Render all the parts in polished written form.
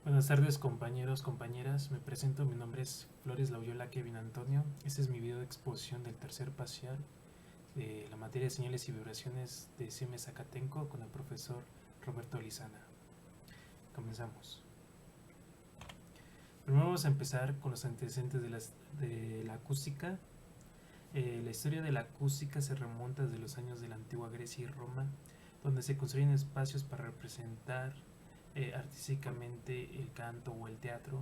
Buenas tardes compañeros, compañeras, me presento, mi nombre es Flores Lauriola Kevin Antonio. Este es mi video de exposición del tercer parcial de la materia de señales y vibraciones de Siemens Zacatenco con el profesor Roberto Lizana. Comenzamos. Primero vamos a empezar con los antecedentes de la acústica. La historia de la acústica se remonta desde los años de la antigua Grecia y Roma, donde se construyen espacios para representar artísticamente el canto o el teatro,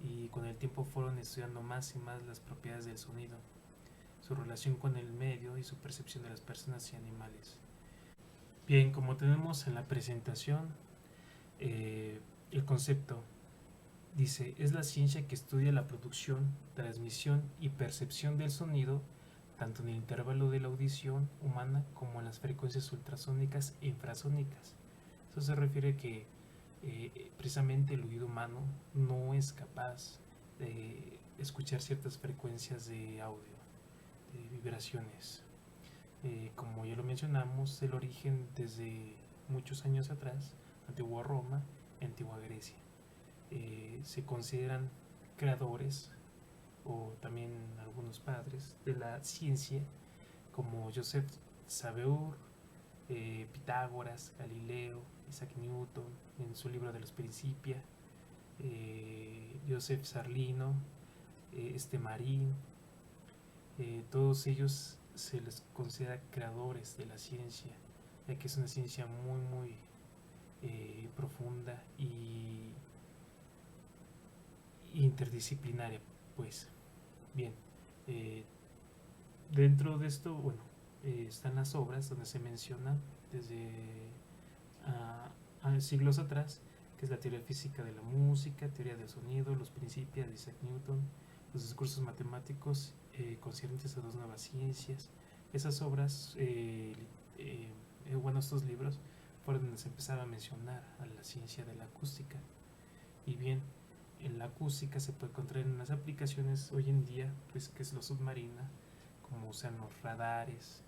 y con el tiempo fueron estudiando más y más las propiedades del sonido, su relación con el medio y su percepción de las personas y animales. Bien, como tenemos en la presentación, el concepto dice: es la ciencia que estudia la producción, transmisión y percepción del sonido, tanto en el intervalo de la audición humana como en las frecuencias ultrasónicas e infrasónicas. Eso se refiere que precisamente el oído humano no es capaz de escuchar ciertas frecuencias de audio, de vibraciones. Como ya lo mencionamos, el origen desde muchos años atrás, antigua Roma, antigua Grecia. Se consideran creadores o también algunos padres de la ciencia, como Joseph Saveur, Pitágoras, Galileo, Isaac Newton en su libro de los Principia, Joseph Sarlino, Marín, todos ellos se les considera creadores de la ciencia, ya que es una ciencia muy profunda y interdisciplinaria. Pues bien, eh, dentro de esto, bueno, están las obras donde se menciona desde siglos atrás, que es la teoría física de la música, teoría del sonido, los principios de Isaac Newton, los discursos matemáticos concernientes a dos nuevas ciencias. Esas obras, bueno, estos libros fueron donde se empezaba a mencionar a la ciencia de la acústica. Y bien, en la acústica se puede encontrar en las aplicaciones hoy en día, pues que es lo submarina, como usan los radares,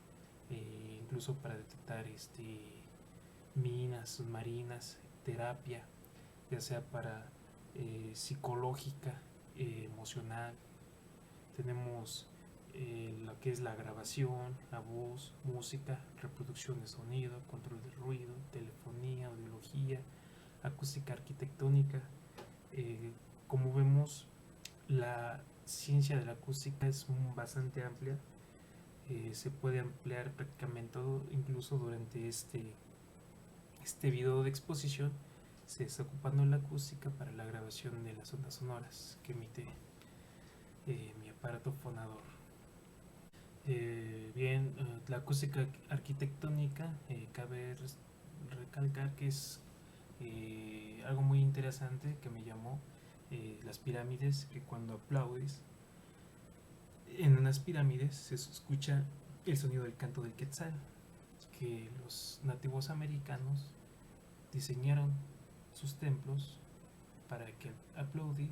incluso para detectar minas submarinas, terapia, ya sea para psicológica, emocional. Tenemos lo que es la grabación, la voz, música, reproducción de sonido, control de ruido, telefonía, audiología, acústica arquitectónica. Como vemos, la ciencia de la acústica es bastante amplia. Se puede emplear prácticamente todo, incluso durante este video de exposición se está ocupando la acústica para la grabación de las ondas sonoras que emite mi aparato fonador. Bien, la acústica arquitectónica, cabe recalcar que es algo muy interesante que me llamó las pirámides, que cuando aplaudes en unas pirámides se escucha el sonido del canto del quetzal, que los nativos americanos diseñaron sus templos para que al aplaudir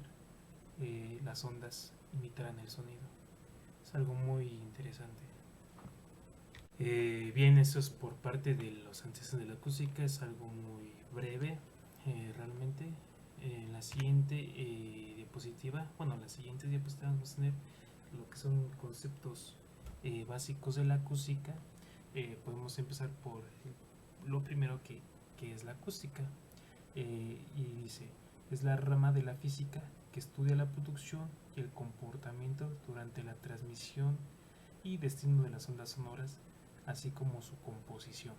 las ondas imitaran el sonido. Es algo muy interesante. Bien, eso es por parte de los antecedentes de la acústica, es algo muy breve realmente. En la siguiente diapositiva, bueno, en las siguientes diapositivas vamos a tener lo que son conceptos básicos de la acústica. Podemos empezar por lo primero que es la acústica. Y dice: es la rama de la física que estudia la producción y el comportamiento durante la transmisión y destino de las ondas sonoras, así como su composición.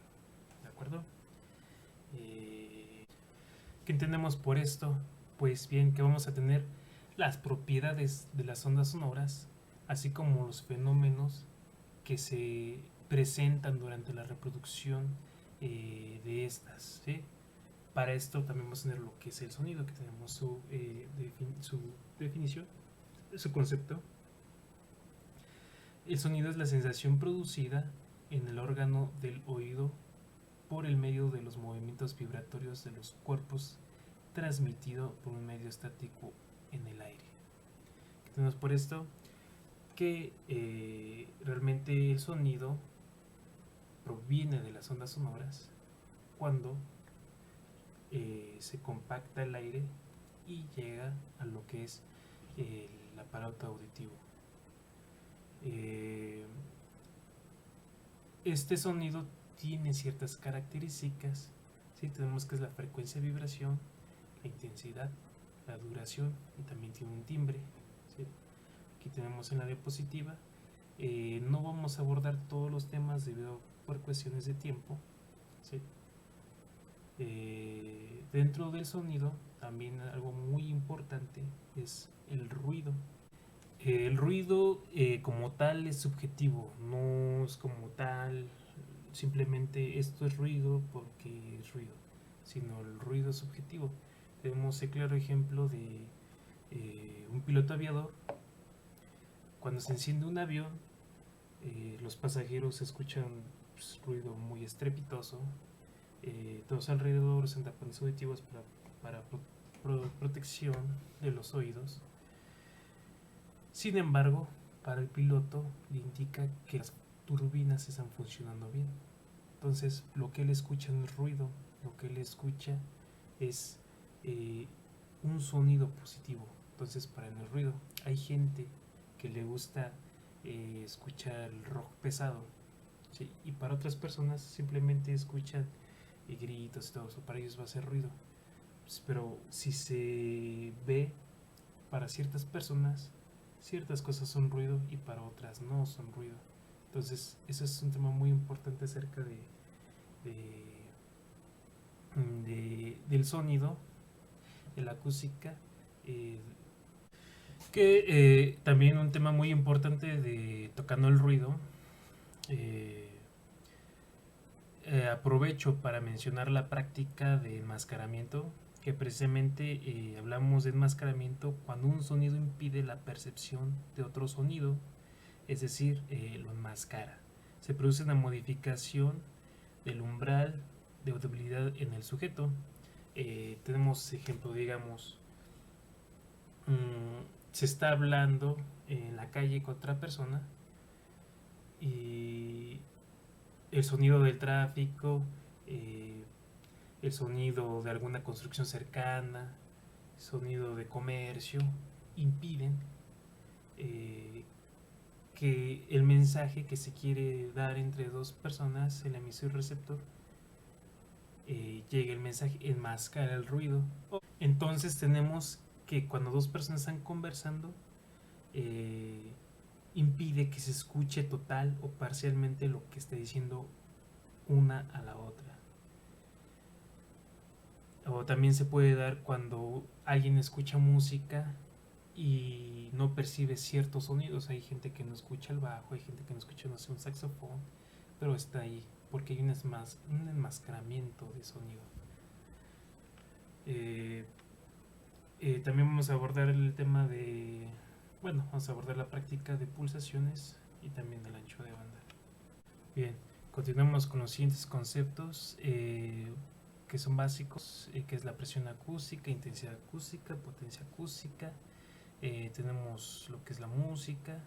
¿De acuerdo? ¿Qué entendemos por esto? Pues bien, que vamos a tener las propiedades de las ondas sonoras, así como los fenómenos que se presentan durante la reproducción de estas, ¿sí? Para esto también vamos a tener lo que es el sonido, que tenemos su definición, su concepto. El sonido es la sensación producida en el órgano del oído por el medio de los movimientos vibratorios de los cuerpos, transmitido por un medio estático en el aire. Tenemos por esto que realmente el sonido proviene de las ondas sonoras cuando se compacta el aire y llega a lo que es el aparato auditivo. Este sonido tiene ciertas características. ¿Sí? Tenemos que es la frecuencia de vibración, la intensidad, la duración y también tiene un timbre. ¿Sí? Aquí tenemos en la diapositiva. No vamos a abordar todos los temas debido por cuestiones de tiempo. ¿Sí? Dentro del sonido también algo muy importante es el ruido. El ruido como tal es subjetivo, no es como tal simplemente esto es ruido porque es ruido, sino el ruido es subjetivo. Tenemos el claro ejemplo de un piloto aviador. Cuando se enciende un avión, los pasajeros escuchan pues, ruido muy estrepitoso. Todos alrededor usan tapones auditivos para protección de los oídos. Sin embargo, para el piloto le indica que las turbinas están funcionando bien. Entonces, lo que él escucha no es ruido, lo que él escucha es un sonido positivo. Entonces, para él no es ruido. Hay gente que le gusta escuchar el rock pesado, ¿sí? Y para otras personas simplemente escuchan gritos y todo eso. Para ellos va a ser ruido. Pues, pero si se ve, para ciertas personas ciertas cosas son ruido y para otras no son ruido. Entonces, eso es un tema muy importante acerca del sonido, de la acústica, que también un tema muy importante de tocando el ruido. Aprovecho para mencionar la práctica de enmascaramiento, que precisamente hablamos de enmascaramiento cuando un sonido impide la percepción de otro sonido, es decir, lo enmascara. Se produce una modificación del umbral de audibilidad en el sujeto. Tenemos ejemplo, digamos, se está hablando en la calle con otra persona y el sonido del tráfico, el sonido de alguna construcción cercana, sonido de comercio, impiden que el mensaje que se quiere dar entre dos personas, el emisor y el receptor, llegue el mensaje, enmascara el ruido. Entonces tenemos que cuando dos personas están conversando, impide que se escuche total o parcialmente lo que está diciendo una a la otra. O también se puede dar cuando alguien escucha música y no percibe ciertos sonidos. Hay gente que no escucha el bajo, hay gente que no escucha, no sé, un saxofón, pero está ahí porque hay un enmascaramiento de sonido. También vamos a abordar el tema de, bueno, vamos a abordar la práctica de pulsaciones y también el ancho de banda. Bien, continuamos con los siguientes conceptos que son básicos, que es la presión acústica, intensidad acústica, potencia acústica. Tenemos lo que es la música.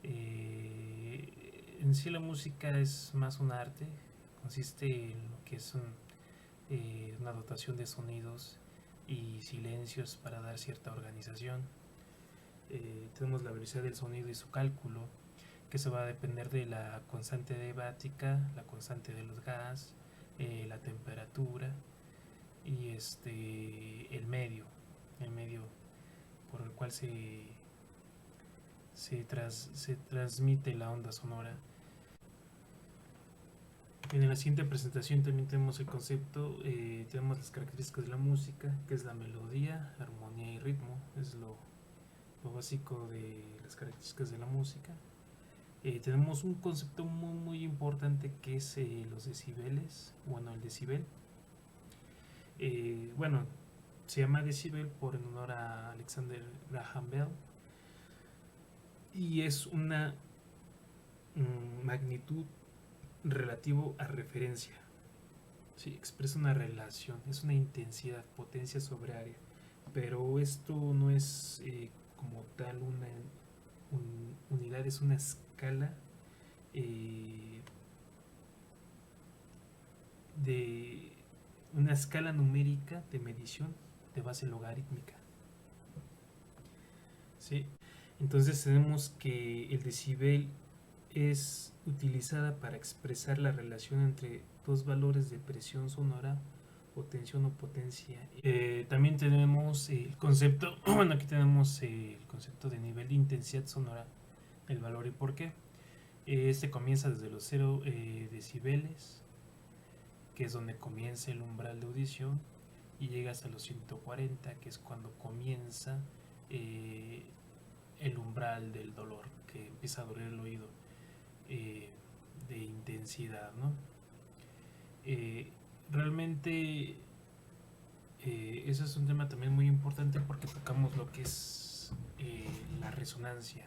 En sí la música es más un arte, consiste en lo que es una dotación de sonidos y silencios para dar cierta organización. Tenemos la velocidad del sonido y su cálculo, que se va a depender de la constante adiabática, la constante de los gas, la temperatura y el medio por el cual se transmite la onda sonora. En la siguiente presentación también tenemos el concepto, tenemos las características de la música, que es la melodía, armonía y ritmo, es lo básico de las características de la música. Tenemos un concepto muy importante que es los decibeles, bueno, el decibel. Bueno, se llama decibel por en honor a Alexander Graham Bell y es una magnitud relativo a referencia. Sí, expresa una relación, es una intensidad, potencia sobre área, pero esto no es como tal una unidad, es una escala de una escala numérica de medición de base logarítmica. ¿Sí? Entonces tenemos que el decibel es utilizada para expresar la relación entre dos valores de presión sonora o tensión o potencia. También tenemos el concepto, bueno, aquí tenemos el concepto de nivel de intensidad sonora, el valor y por qué. Este comienza desde los 0 decibeles, que es donde comienza el umbral de audición, y llega hasta los 140, que es cuando comienza el umbral del dolor, que empieza a doler el oído, de intensidad, ¿no? Realmente eso es un tema también muy importante porque tocamos lo que es la resonancia.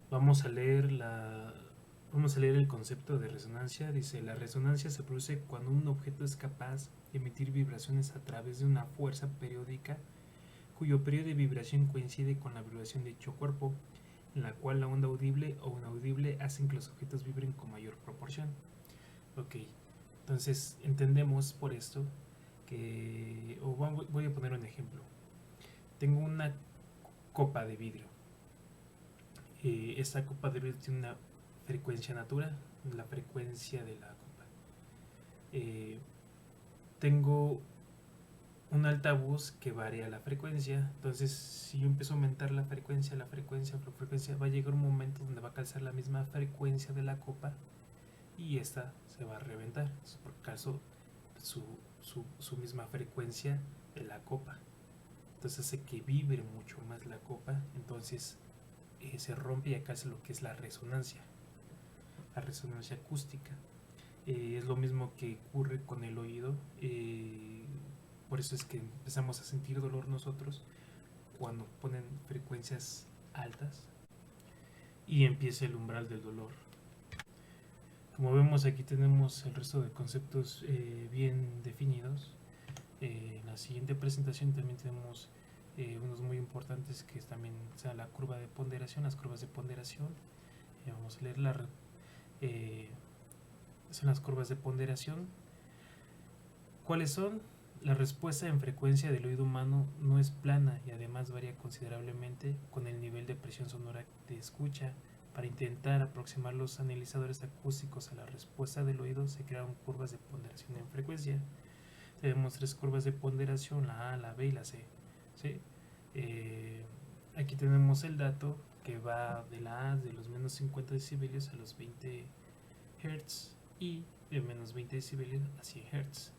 Vamos a leer el concepto de resonancia. Dice: la resonancia se produce cuando un objeto es capaz de emitir vibraciones a través de una fuerza periódica cuyo periodo de vibración coincide con la vibración de dicho cuerpo, en la cual la onda audible o inaudible hacen que los objetos vibren con mayor proporción. Ok, entonces entendemos por esto que, voy a poner un ejemplo. Tengo una copa de vidrio. Esta copa de vidrio tiene una frecuencia natural, la frecuencia de la copa. Tengo un altavoz que varía la frecuencia. Entonces, si yo empiezo a aumentar la frecuencia, va a llegar un momento donde va a calzar la misma frecuencia de la copa y esta se va a reventar, porque calzó su misma frecuencia de la copa. Entonces hace que vibre mucho más la copa. Entonces se rompe y acá es lo que es la resonancia acústica. Es lo mismo que ocurre con el oído. Por eso es que empezamos a sentir dolor nosotros cuando ponen frecuencias altas y empieza el umbral del dolor. Como vemos, aquí tenemos el resto de conceptos bien definidos. En la siguiente presentación también tenemos unos muy importantes, que es también la curva de ponderación, las curvas de ponderación. Vamos a leer son las curvas de ponderación. ¿Cuáles son? La respuesta en frecuencia del oído humano no es plana y además varía considerablemente con el nivel de presión sonora de escucha. Para intentar aproximar los analizadores acústicos a la respuesta del oído, se crearon curvas de ponderación en frecuencia. Tenemos 3 curvas de ponderación: la A, la B y la C. ¿Sí? Aquí tenemos el dato que va de la A, de los menos 50 decibelios a los 20 Hz, y de menos 20 decibelios a 100 Hz.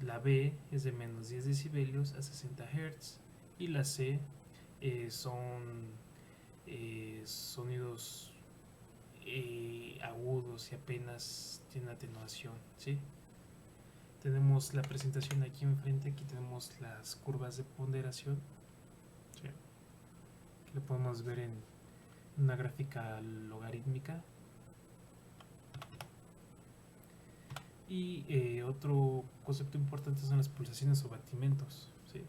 La B es de menos 10 decibelios a 60 Hz, y la C son sonidos agudos y apenas tienen atenuación. ¿Sí? Tenemos la presentación aquí enfrente. Aquí tenemos las curvas de ponderación. ¿Sí? Aquí lo podemos ver en una gráfica logarítmica. Y otro concepto importante son las pulsaciones o batimentos. ¿Sí?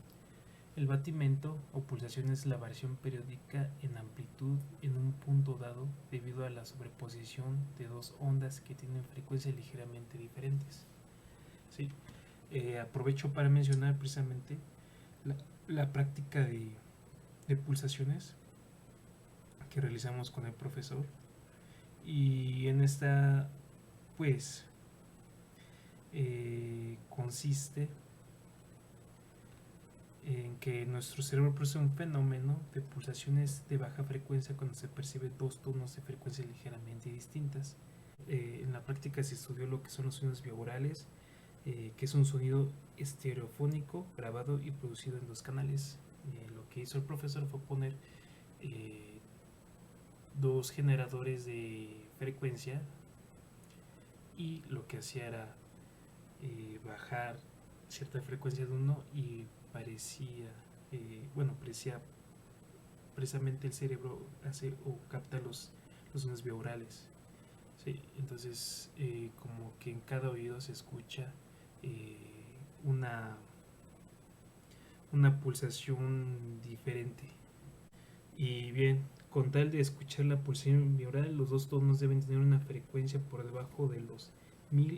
El batimento o pulsación es la variación periódica en amplitud en un punto dado debido a la sobreposición de dos ondas que tienen frecuencias ligeramente diferentes. ¿Sí? Aprovecho para mencionar precisamente la práctica de pulsaciones que realizamos con el profesor, y en esta pues consiste en que nuestro cerebro produce un fenómeno de pulsaciones de baja frecuencia cuando se percibe dos tonos de frecuencia ligeramente distintas. En la práctica se estudió lo que son los sonidos binaurales, que es un sonido estereofónico grabado y producido en 2 canales. Lo que hizo el profesor fue poner 2 generadores de frecuencia, y lo que hacía era bajar cierta frecuencia de uno, y parecía precisamente el cerebro hace o capta los sonidos binaurales. ¿Sí? Entonces como que en cada oído se escucha una pulsación diferente. Y bien, con tal de escuchar la pulsación binaural, los 2 tonos deben tener una frecuencia por debajo de los 1000